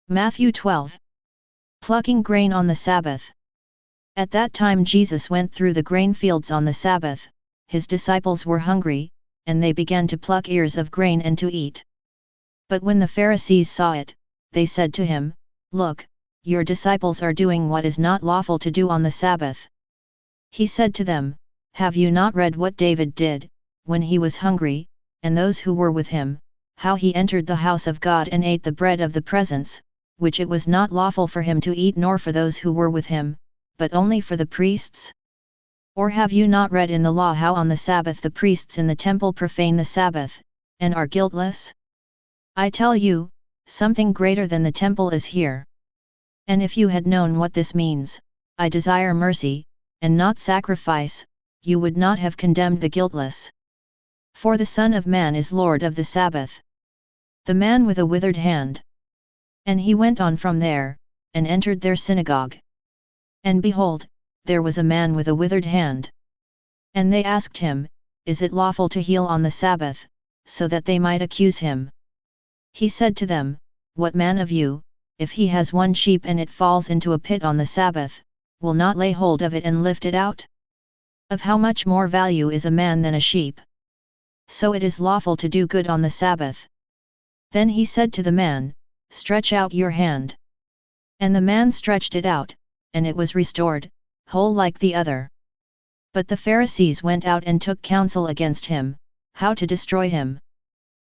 Matthew 12. Plucking grain on the Sabbath. At that time Jesus went through the grain fields on the Sabbath. His disciples were hungry, and they began to pluck ears of grain and to eat. But when the Pharisees saw it, they said to him, "Look, your disciples are doing what is not lawful to do on the Sabbath." He said to them, "Have you not read what David did, when he was hungry, and those who were with him, how he entered the house of God and ate the bread of the presence, which it was not lawful for him to eat nor for those who were with him, but only for the priests? Or have you not read in the law how on the Sabbath the priests in the temple profane the Sabbath, and are guiltless? I tell you, something greater than the temple is here. And if you had known what this means, I desire mercy, and not sacrifice, you would not have condemned the guiltless. For the Son of Man is Lord of the Sabbath." The man with a withered hand. And he went on from there, and entered their synagogue. And behold, there was a man with a withered hand. And they asked him, "Is it lawful to heal on the Sabbath?" so that they might accuse him. He said to them, "What man of you, if he has one sheep and it falls into a pit on the Sabbath, will not lay hold of it and lift it out? Of how much more value is a man than a sheep? So it is lawful to do good on the Sabbath." Then he said to the man, "Stretch out your hand." And the man stretched it out, and it was restored, whole like the other. But the Pharisees went out and took counsel against him, how to destroy him.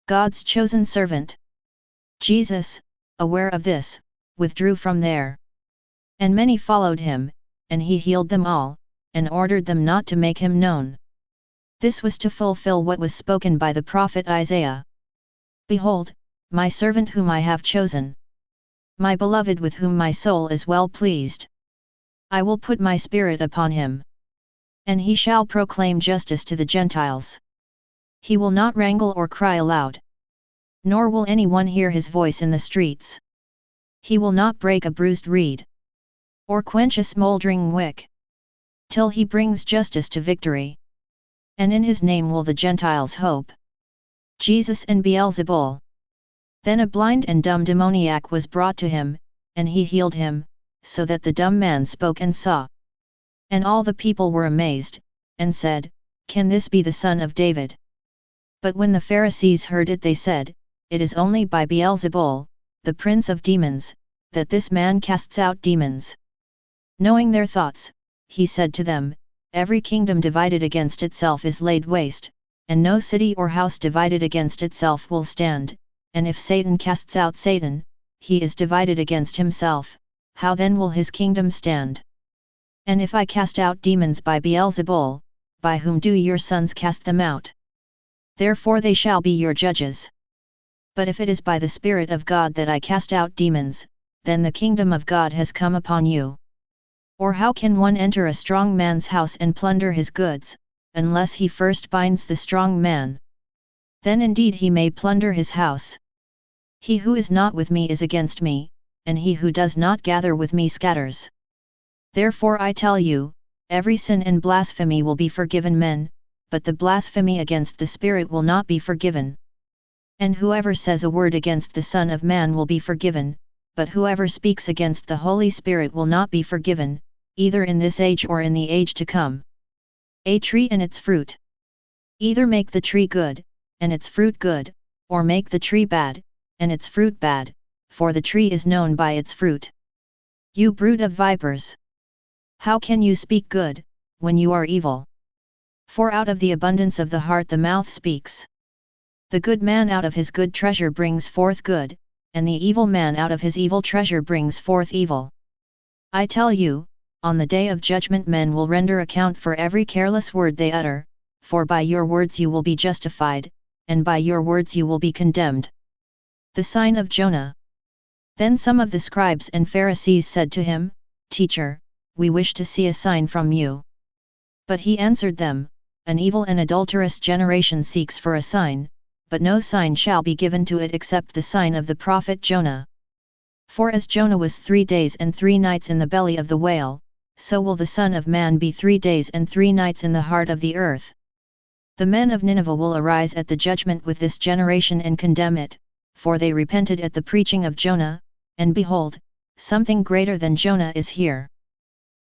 God's chosen servant. Jesus, aware of this, withdrew from there. And many followed him, and he healed them all, and ordered them not to make him known. This was to fulfill what was spoken by the prophet Isaiah. "Behold, my servant whom I have chosen. My beloved with whom my soul is well pleased. I will put my spirit upon him. And he shall proclaim justice to the Gentiles. He will not wrangle or cry aloud. Nor will anyone hear his voice in the streets. He will not break a bruised reed, or quench a smoldering wick, till he brings justice to victory. And in his name will the Gentiles hope." Jesus and Beelzebul. Then a blind and dumb demoniac was brought to him, and he healed him, so that the dumb man spoke and saw. And all the people were amazed, and said, "Can this be the son of David?" But when the Pharisees heard it, they said, "It is only by Beelzebul, the prince of demons, that this man casts out demons." Knowing their thoughts, he said to them, "Every kingdom divided against itself is laid waste, and no city or house divided against itself will stand. And if Satan casts out Satan, he is divided against himself, how then will his kingdom stand? And if I cast out demons by Beelzebul, by whom do your sons cast them out? Therefore they shall be your judges. But if it is by the Spirit of God that I cast out demons, then the kingdom of God has come upon you. Or how can one enter a strong man's house and plunder his goods, unless he first binds the strong man? Then indeed he may plunder his house. He who is not with me is against me, and he who does not gather with me scatters. Therefore I tell you, every sin and blasphemy will be forgiven men, but the blasphemy against the Spirit will not be forgiven. And whoever says a word against the Son of Man will be forgiven, but whoever speaks against the Holy Spirit will not be forgiven, either in this age or in the age to come. A tree and its fruit. Either make the tree good, and its fruit good, or make the tree bad, and its fruit bad, for the tree is known by its fruit. You brood of vipers! How can you speak good, when you are evil? For out of the abundance of the heart the mouth speaks. The good man out of his good treasure brings forth good, and the evil man out of his evil treasure brings forth evil. I tell you, on the day of judgment men will render account for every careless word they utter, for by your words you will be justified, and by your words you will be condemned. The sign of Jonah. Then some of the scribes and Pharisees said to him, "Teacher, we wish to see a sign from you." But he answered them, "An evil and adulterous generation seeks for a sign, but no sign shall be given to it except the sign of the prophet Jonah. For as Jonah was 3 days and 3 nights in the belly of the whale, so will the Son of Man be 3 days and 3 nights in the heart of the earth. The men of Nineveh will arise at the judgment with this generation and condemn it, for they repented at the preaching of Jonah, and behold, something greater than Jonah is here.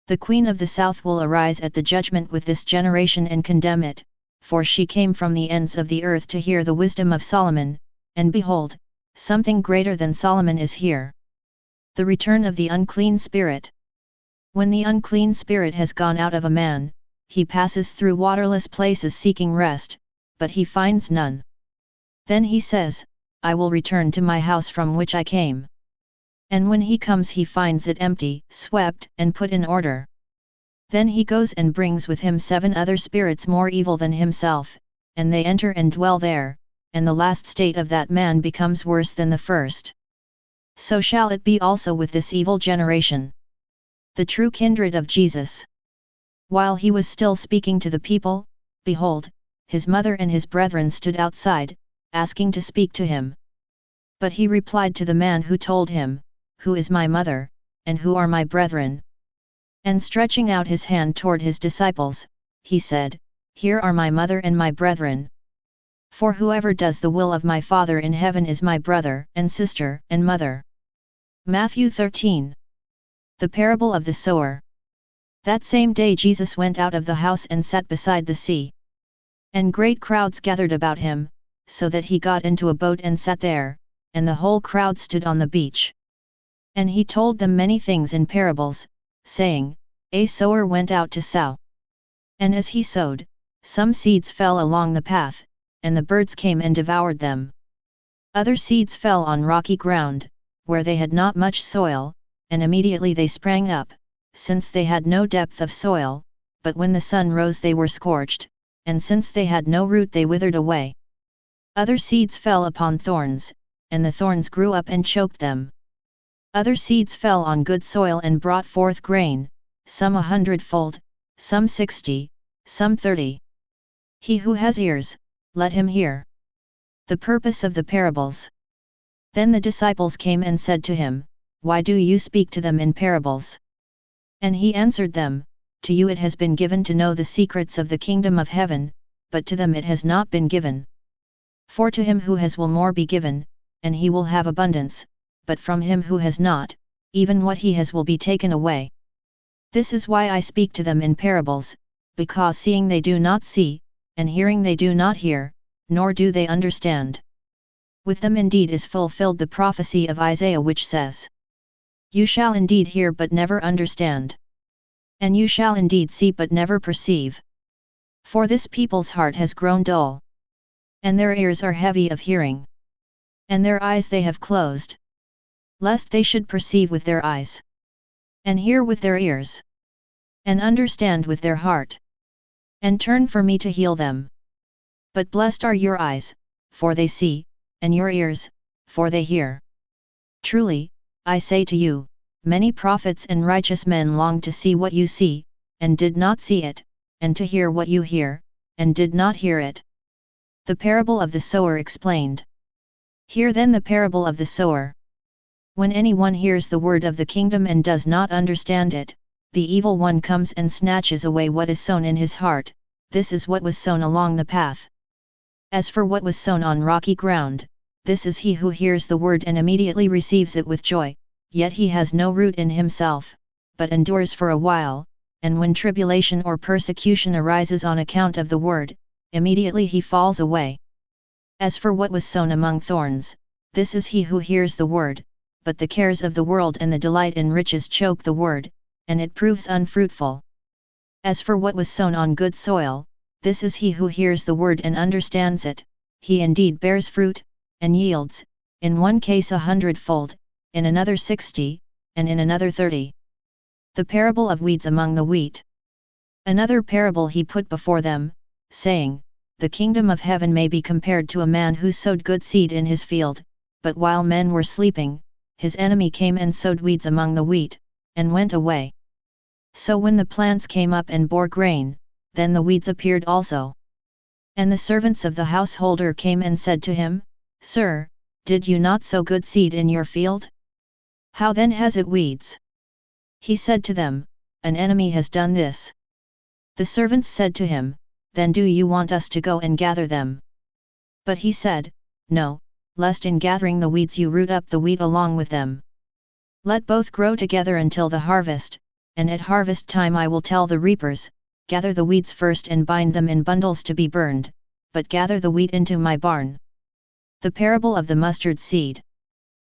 The queen of the south will arise at the judgment with this generation and condemn it, for she came from the ends of the earth to hear the wisdom of Solomon, and behold, something greater than Solomon is here. The return of the unclean spirit. When the unclean spirit has gone out of a man, he passes through waterless places seeking rest, but he finds none. Then he says, I will return to my house from which I came. And when he comes he finds it empty, swept, and put in order. Then he goes and brings with him 7 other spirits more evil than himself, and they enter and dwell there, and the last state of that man becomes worse than the first. So shall it be also with this evil generation. The true kindred of Jesus. While he was still speaking to the people, behold, his mother and his brethren stood outside, asking to speak to him. But he replied to the man who told him, Who is my mother, and who are my brethren? And stretching out his hand toward his disciples, he said, Here are my mother and my brethren. For whoever does the will of my Father in heaven is my brother, and sister, and mother. Matthew 13. The parable of the sower. That same day Jesus went out of the house and sat beside the sea. And great crowds gathered about him, so that he got into a boat and sat there, and the whole crowd stood on the beach. And he told them many things in parables, saying, A sower went out to sow. And as he sowed, some seeds fell along the path, and the birds came and devoured them. Other seeds fell on rocky ground, where they had not much soil, and immediately they sprang up, since they had no depth of soil, but when the sun rose they were scorched, and since they had no root they withered away. Other seeds fell upon thorns, and the thorns grew up and choked them. Other seeds fell on good soil and brought forth grain, some 100-fold, some 60, some 30. He who has ears, let him hear. The purpose of the parables. Then the disciples came and said to him, Why do you speak to them in parables? And he answered them, To you it has been given to know the secrets of the kingdom of heaven, but to them it has not been given. For to him who has will more be given, and he will have abundance, but from him who has not, even what he has will be taken away. This is why I speak to them in parables, because seeing they do not see, and hearing they do not hear, nor do they understand. With them indeed is fulfilled the prophecy of Isaiah which says, You shall indeed hear but never understand. And you shall indeed see but never perceive. For this people's heart has grown dull. And their ears are heavy of hearing. And their eyes they have closed. Lest they should perceive with their eyes. And hear with their ears. And understand with their heart. And turn for me to heal them. But blessed are your eyes, for they see, and your ears, for they hear. Truly, I say to you, many prophets and righteous men longed to see what you see, and did not see it, and to hear what you hear, and did not hear it. The parable of the sower explained. Hear then the parable of the sower. When anyone hears the word of the kingdom and does not understand it, the evil one comes and snatches away what is sown in his heart. This is what was sown along the path. As for what was sown on rocky ground, this is he who hears the word and immediately receives it with joy, yet he has no root in himself, but endures for a while, and when tribulation or persecution arises on account of the word, immediately he falls away. As for what was sown among thorns, this is he who hears the word, but the cares of the world and the delight in riches choke the word, and it proves unfruitful. As for what was sown on good soil, this is he who hears the word and understands it, he indeed bears fruit, and yields, in one case 100-fold, in another 60, and in another 30. The parable of weeds among the wheat. Another parable he put before them, saying, The kingdom of heaven may be compared to a man who sowed good seed in his field, but while men were sleeping, his enemy came and sowed weeds among the wheat, and went away. So when the plants came up and bore grain, then the weeds appeared also. And the servants of the householder came and said to him, Sir, did you not sow good seed in your field? How then has it weeds? He said to them, An enemy has done this. The servants said to him, Then do you want us to go and gather them? But he said, No, lest in gathering the weeds you root up the wheat along with them. Let both grow together until the harvest, and at harvest time I will tell the reapers, gather the weeds first and bind them in bundles to be burned, but gather the wheat into my barn. The parable of the mustard seed.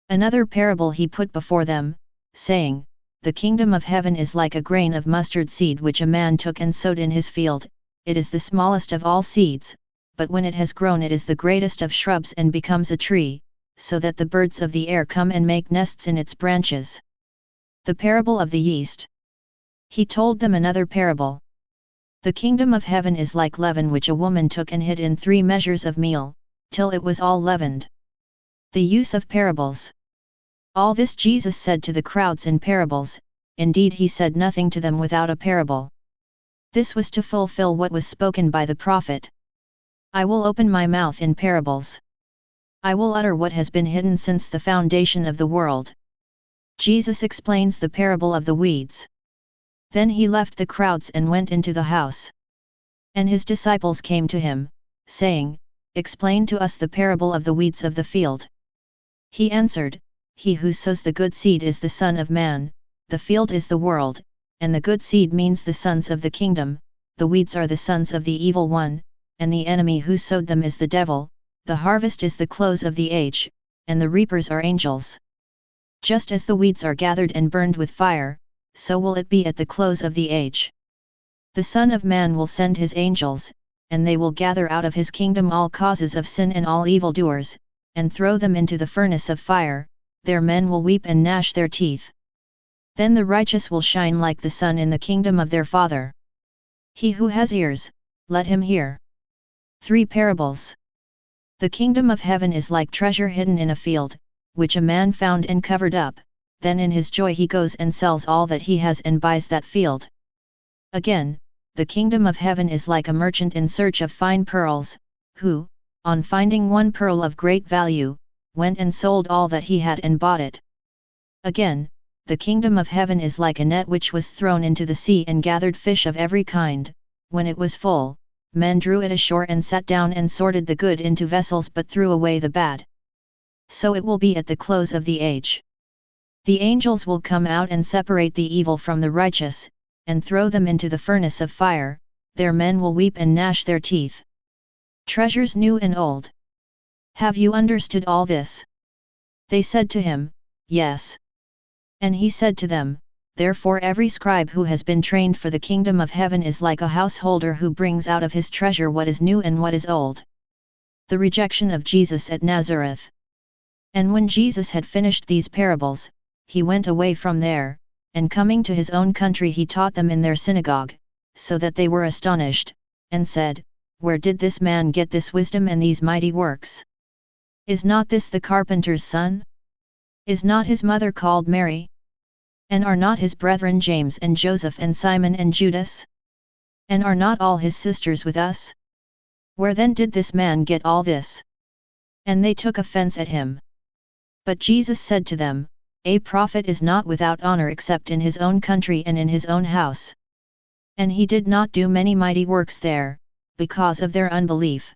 Another parable he put before them, saying, The kingdom of heaven is like a grain of mustard seed which a man took and sowed in his field. It is the smallest of all seeds, but when it has grown it is the greatest of shrubs and becomes a tree, so that the birds of the air come and make nests in its branches. The parable of the yeast. He told them another parable. The kingdom of heaven is like leaven which a woman took and hid in 3 measures of meal, till it was all leavened. The use of parables. All this Jesus said to the crowds in parables, indeed he said nothing to them without a parable. This was to fulfill what was spoken by the prophet. I will open my mouth in parables. I will utter what has been hidden since the foundation of the world. Jesus explains the parable of the weeds. Then he left the crowds and went into the house. And his disciples came to him, saying, Explain to us the parable of the weeds of the field. He answered, He who sows the good seed is the Son of Man, the field is the world, and the good seed means the sons of the kingdom, the weeds are the sons of the evil one, and the enemy who sowed them is the devil. The harvest is the close of the age, and the reapers are angels. Just as the weeds are gathered and burned with fire, so will it be at the close of the age. The Son of Man will send his angels, and they will gather out of his kingdom all causes of sin and all evildoers, and throw them into the furnace of fire. There men will weep and gnash their teeth. Then the righteous will shine like the sun in the kingdom of their Father. He who has ears, let him hear. 3 parables. The kingdom of heaven is like treasure hidden in a field, which a man found and covered up. Then in his joy he goes and sells all that he has and buys that field. Again, the kingdom of heaven is like a merchant in search of fine pearls, who, on finding one pearl of great value, went and sold all that he had and bought it. Again, the kingdom of heaven is like a net which was thrown into the sea and gathered fish of every kind. When it was full, men drew it ashore and sat down and sorted the good into vessels but threw away the bad. So it will be at the close of the age. The angels will come out and separate the evil from the righteous, and throw them into the furnace of fire. There men will weep and gnash their teeth. Treasures new and old. Have you understood all this? They said to him, Yes. And he said to them, Therefore every scribe who has been trained for the kingdom of heaven is like a householder who brings out of his treasure what is new and what is old. The rejection of Jesus at Nazareth. And when Jesus had finished these parables, he went away from there, and coming to his own country he taught them in their synagogue, so that they were astonished, and said, Where did this man get this wisdom and these mighty works? Is not this the carpenter's son? Is not his mother called Mary? And are not his brethren James and Joseph and Simon and Judas? And are not all his sisters with us? Where then did this man get all this? And they took offense at him. But Jesus said to them, A prophet is not without honor except in his own country and in his own house. And he did not do many mighty works there, because of their unbelief.